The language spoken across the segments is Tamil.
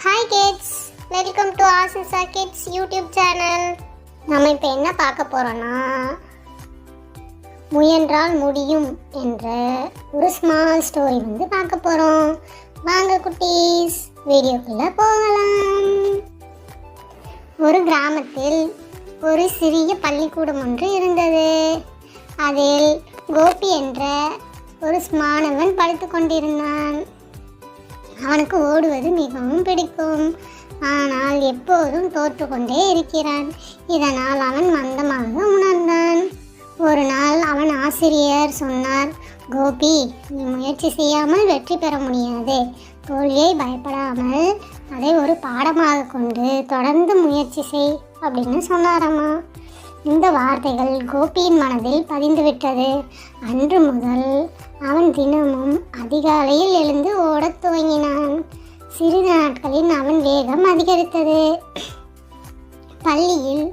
Hi kids, welcome to Asisa Kids YouTube channel. நம்ம இப்போ என்ன பார்க்க போறோம்னா முயன்றால் முடியும் என்ற ஒரு ஸ்மால் ஸ்டோரி பார்க்க போறோம். வாங்க குட்டீஸ், வீடியோக்குள்ள போகலாம். ஒரு கிராமத்தில் ஒரு சிறிய பள்ளிக்கூடம் ஒன்று இருந்தது. அதில் கோபி என்ற ஒரு மாணவன் படித்து கொண்டிருந்தான். அவனுக்கு ஓடுவது மிகவும் பிடிக்கும். ஆனால் எப்போதும் தோற்றுக்கொண்டே இருக்கிறான். இதனால் அவன் மந்தமாக உணர்ந்தான். ஒரு நாள் அவன் ஆசிரியர் சொன்னார், கோபி, நீ முயற்சி செய்யாமல் வெற்றி பெற முடியாது. தோல்வியை பயப்படாமல் அதை ஒரு பாடமாக கொண்டு தொடர்ந்து முயற்சி செய் அப்படின்னு சொன்னாரம்மா. இந்த வார்த்தைகள் கோபியின் மனதில் பதிந்துவிட்டது. அன்று முதல் அவன் தினமும் அதிகாலையில் எழுந்து ஓடத் துவங்கினான். சிறிது நாட்களில் அவன் வேகம் அதிகரித்தது. பள்ளியில்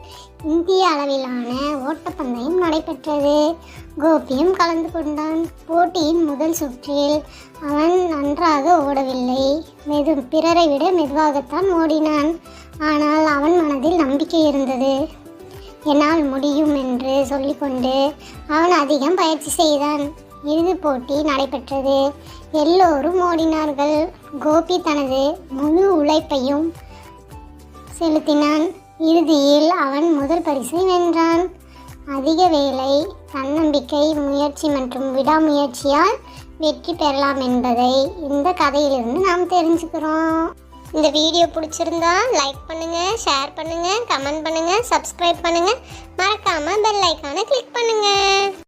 இந்திய அளவிலான ஓட்டப்பந்தயம் நடைபெற்றது. கோபியும் கலந்து கொண்டான். போட்டியின் முதல் சுற்றில் அவன் நன்றாக ஓடவில்லை. பிறரை விட மெதுவாகத்தான் ஓடினான். ஆனால் அவன் மனதில் நம்பிக்கை இருந்தது. என்னால் முடியும் என்று சொல்லிக்கொண்டு அவன் அதிகம் பயிற்சி செய்தான். இறுதிப் போட்டி நடைபெற்றது. எல்லோரும் ஓடினார்கள். கோபி தனது முழு உழைப்பையும் செலுத்தினான். இறுதியில் அவன் முதல் பரிசை வென்றான். அதிக வேலை, தன்னம்பிக்கை, முயற்சி மற்றும் விடாமுயற்சியால் வெற்றி பெறலாம் என்பதை இந்த கதையிலிருந்து நாம் தெரிஞ்சுக்கிறோம். இந்த வீடியோ பிடிச்சிருந்தா லைக் பண்ணுங்கள், ஷேர் பண்ணுங்கள், கமெண்ட் பண்ணுங்கள், சப்ஸ்கிரைப் பண்ணுங்கள். மறக்காமல் பெல் ஐக்கானை கிளிக் பண்ணுங்கள்.